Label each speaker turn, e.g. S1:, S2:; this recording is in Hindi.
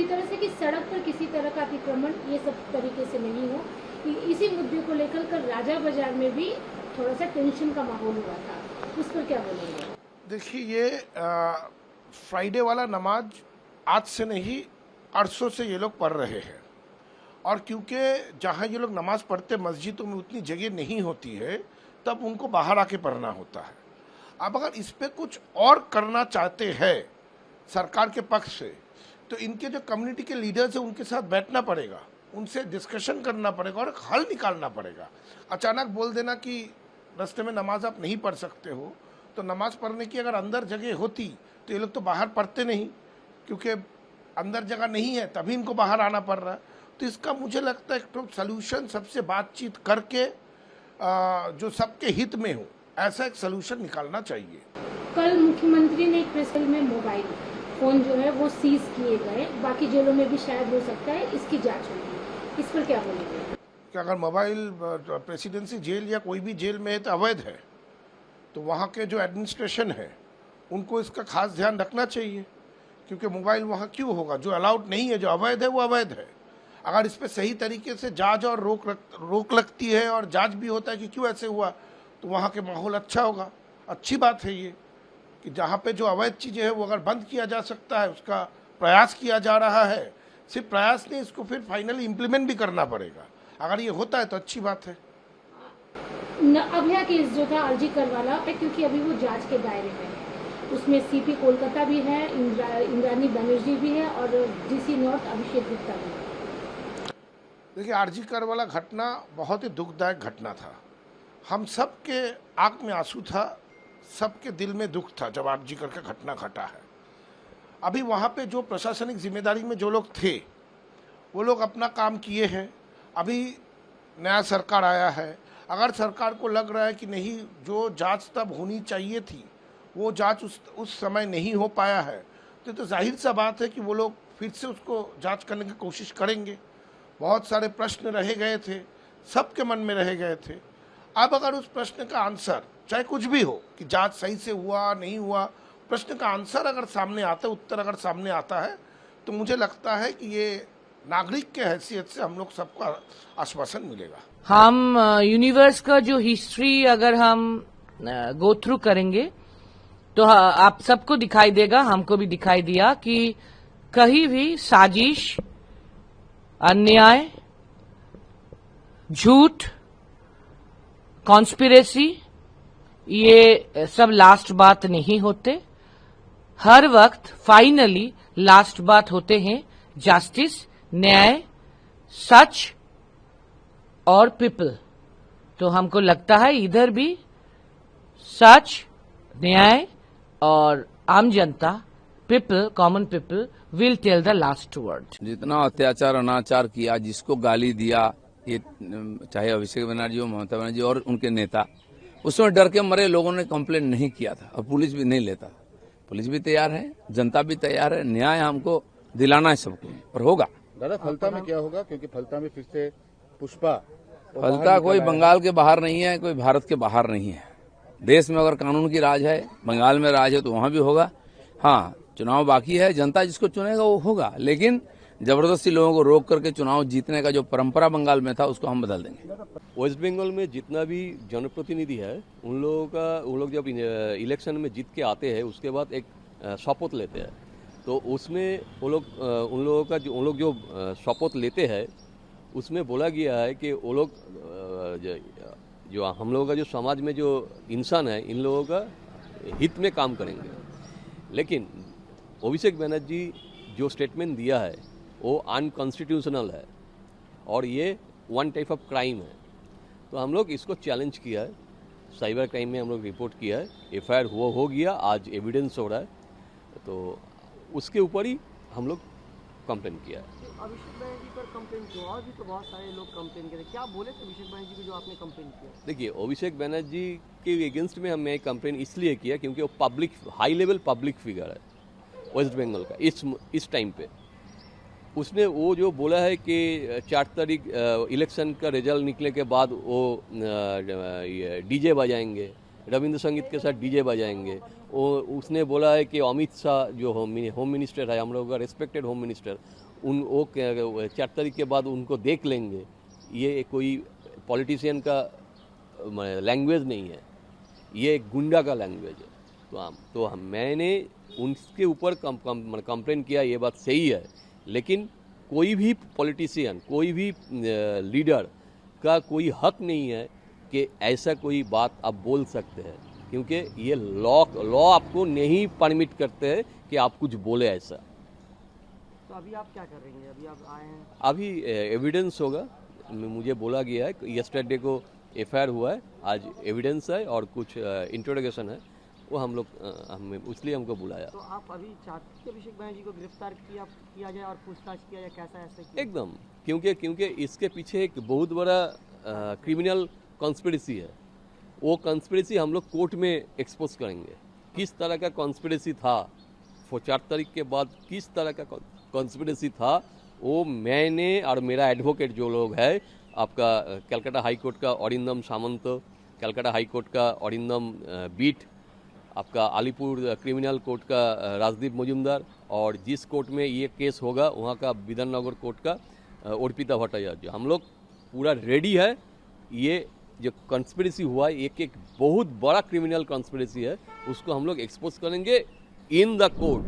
S1: पूरी तरह से कि सड़क पर किसी तरह का अतिक्रमण ये सब तरीके से नहीं हो। इसी मुद्दे को लेकर कल राजा बाजार में भी थोड़ा सा टेंशन का माहौल हुआ था, उस पर क्या बोलेंगे?
S2: देखिए, ये फ्राइडे वाला नमाज आज से नहीं, अरसों से ये लोग पढ़ रहे हैं। और क्योंकि जहाँ ये लोग नमाज पढ़ते मस्जिदों में उतनी जगह नहीं होती है, तब उनको बाहर आके पढ़ना होता है। अब अगर इस पे कुछ और करना चाहते हैं सरकार के पक्ष से, तो इनके जो कम्युनिटी के लीडर्स हैं उनके साथ बैठना पड़ेगा, उनसे डिस्कशन करना पड़ेगा और एक हल निकालना पड़ेगा। अचानक बोल देना कि रास्ते में नमाज आप नहीं पढ़ सकते हो, तो नमाज पढ़ने की अगर अंदर जगह होती तो ये लोग तो बाहर पढ़ते नहीं, क्योंकि अंदर जगह नहीं है तभी इनको बाहर आना पड़ रहा है। तो इसका मुझे लगता है एक तो सोल्यूशन सबसे बातचीत करके जो सबके हित में हो, ऐसा एक सोल्यूशन निकालना चाहिए।
S1: कल मुख्यमंत्री ने एक प्रेस में मोबाइल फोन जो है वो सीज किए गए, बाकी जेलों में भी शायद हो सकता है इसकी जांच होगी, इस पर क्या बोलेंगे?
S2: कि अगर मोबाइल प्रेसिडेंसी जेल या कोई भी जेल में है तो अवैध है, तो वहाँ के जो एडमिनिस्ट्रेशन है उनको इसका खास ध्यान रखना चाहिए, क्योंकि मोबाइल वहाँ क्यों होगा? जो अलाउड नहीं है, जो अवैध है वो अवैध है। अगर इस पर सही तरीके से जांच और रोक लगती है और जांच भी होता है कि क्यों ऐसे हुआ, तो वहाँ के माहौल अच्छा होगा। अच्छी बात है ये कि जहाँ पे जो अवैध चीज़ें हैं वो अगर बंद किया जा सकता है, उसका प्रयास किया जा रहा है। सिर्फ प्रयास नहीं, इसको फिर फाइनली इम्प्लीमेंट भी करना पड़ेगा। अगर ये होता है तो अच्छी बात है।
S1: अभया केस जो था अर्जी करवाला, क्योंकि अभी वो जांच के दायरे में है, उसमें सीपी कोलकाता भी है, इंद्रानी बनर्जी भी है और डीसी नॉर्थ अभिषेक गुप्ता भी है।
S2: देखिए, आरजी कर वाला घटना बहुत ही दुखदायक घटना था। हम सब के आंख में आंसू था, सबके दिल में दुख था जब आरजी कर का घटना घटा है। अभी वहाँ पे जो प्रशासनिक जिम्मेदारी में जो लोग थे वो लोग अपना काम किए हैं। अभी नया सरकार आया है, अगर सरकार को लग रहा है कि नहीं, जो जांच तब होनी चाहिए थी वो जांच उस समय नहीं हो पाया है, तो जाहिर सा बात है कि वो लोग फिर से उसको जांच करने की कोशिश करेंगे। बहुत सारे प्रश्न रह गए थे, सबके मन में रह गए थे। अब अगर उस प्रश्न का आंसर, चाहे कुछ भी हो कि जांच सही से हुआ नहीं हुआ, प्रश्न का आंसर अगर सामने आता है, उत्तर अगर सामने आता है, तो मुझे लगता है कि ये नागरिक के हैसियत से हम लोग सबको आश्वासन मिलेगा।
S3: हम यूनिवर्स का जो हिस्ट्री अगर हम गो थ्रू करेंगे तो आप सबको दिखाई देगा, हमको भी दिखाई दिया कि कहीं भी साजिश, अन्याय, झूठ, कॉन्स्पिरेसी, ये सब लास्ट बात नहीं होते। हर वक्त फाइनली लास्ट बात होते हैं जस्टिस, न्याय, सच और पीपल। तो हमको लगता है इधर भी सच, न्याय और आम जनता, people, common people will tell the last word.
S4: जितना अत्याचार अनाचार किया, जिसको गाली दिया, ये चाहे अभिषेक बनर्जी हो, ममता बनर्जी और उनके नेता, उसमें डर के मरे लोगों ने कंप्लेंट नहीं किया था और पुलिस भी नहीं लेता। पुलिस भी तैयार है, जनता भी तैयार है, न्याय हमको दिलाना है सबको, पर होगा।
S5: दादा, फलता में क्या होगा? क्योंकि फलता में फिर से पुष्पा,
S4: फलता कोई बंगाल के बाहर नहीं है, कोई भारत के बाहर नहीं है। देश में अगर कानून की राज है, बंगाल में राज है, तो वहां भी होगा। हाँ, चुनाव बाकी है, जनता जिसको चुनेगा वो होगा, लेकिन जबरदस्ती लोगों को रोक करके चुनाव जीतने का जो परंपरा बंगाल में था उसको हम बदल देंगे।
S6: वेस्ट बंगाल में जितना भी जनप्रतिनिधि है उन लोग जब इलेक्शन में जीत के आते हैं उसके बाद एक शपथ लेते हैं, तो उसमें उन लोग जो शपथ लेते हैं उसमें बोला गया है कि वो लोग जो हम लोगों का जो समाज में जो इंसान है, इन लोगों का हित में काम करेंगे। लेकिन अभिषेक बनर्जी जो स्टेटमेंट दिया है वो अनकॉन्स्टिट्यूशनल है और ये वन टाइप ऑफ क्राइम है। तो हम लोग इसको चैलेंज किया है, साइबर क्राइम में हम लोग रिपोर्ट किया है, एफआईआर हो गया, आज एविडेंस हो रहा है, तो उसके ऊपर ही हम लोग कंप्लेन किया है।
S7: अभिषेक बनर्जी पर कंप्लेन किया, और भी तो बहुत सारे लोग कंप्लेन करे, क्या बोले थे अभिषेक बनर्जी को जो आपने कंप्लेन किया?
S6: देखिए, अभिषेक बनर्जी के अगेंस्ट में हमने कंप्लेन इसलिए किया क्योंकि वो public, high level public figure है वेस्ट बंगाल का इस टाइम पे। उसने वो जो बोला है कि 4 तारीख इलेक्शन का रिजल्ट निकले के बाद वो डीजे बजाएंगे, रविंद्र संगीत के साथ डीजे बजाएंगे। उसने बोला है कि अमित शाह जो होम मिनिस्टर है, हम लोग का रेस्पेक्टेड होम मिनिस्टर, वो 4 तारीख के बाद उनको देख लेंगे। ये कोई पॉलिटिशियन का लैंग्वेज नहीं है, ये एक गुंडा का लैंग्वेज है। मैंने उनके ऊपर कंप्लेन किया, ये बात सही है, लेकिन कोई भी पॉलिटिशियन, कोई भी लीडर का कोई हक नहीं है कि ऐसा कोई बात आप बोल सकते हैं, क्योंकि ये लॉ आपको नहीं परमिट करते हैं कि आप कुछ बोले ऐसा।
S7: तो अभी आप क्या कर रही हैं? अभी आप आए हैं?
S6: अभी एविडेंस होगा, मुझे बोला गया है, यस्टरडे को एफआईआर हुआ है, आज एविडेंस है और कुछ इंट्रोगेशन है, वो हम लोग इसलिए हमको बुलाया।
S7: तो आप अभी चाहते हैं कि अभिषेक बनर्जी को गिरफ्तार किया जाए और पूछताछ किया जाए, कैसा ऐसा किया?
S6: एकदम, क्योंकि इसके पीछे एक बहुत बड़ा क्रिमिनल कॉन्स्पिरेसी है। वो कॉन्स्पिरेसी हम लोग कोर्ट में एक्सपोज करेंगे, किस तरह का कॉन्स्पिरेसी था, 4 तारीख के बाद किस तरह का कॉन्स्पिरेसी था, वो मैंने और मेरा एडवोकेट जो लोग है, आपका कलकत्ता हाई कोर्ट का अरिंदम सामंत, कलकत्ता हाई कोर्ट का अरिंदम बीट, आपका अलीपुर क्रिमिनल कोर्ट का राजदीप मजुमदार, और जिस कोर्ट में ये केस होगा वहाँ का विधाननगर कोर्ट का अर्पिता भट्टाचार्य, हम लोग पूरा रेडी है। ये जो कॉन्स्पिरेसी हुआ है, एक बहुत बड़ा क्रिमिनल कॉन्स्पिरेसी है, उसको हम लोग एक्सपोज करेंगे इन द कोर्ट।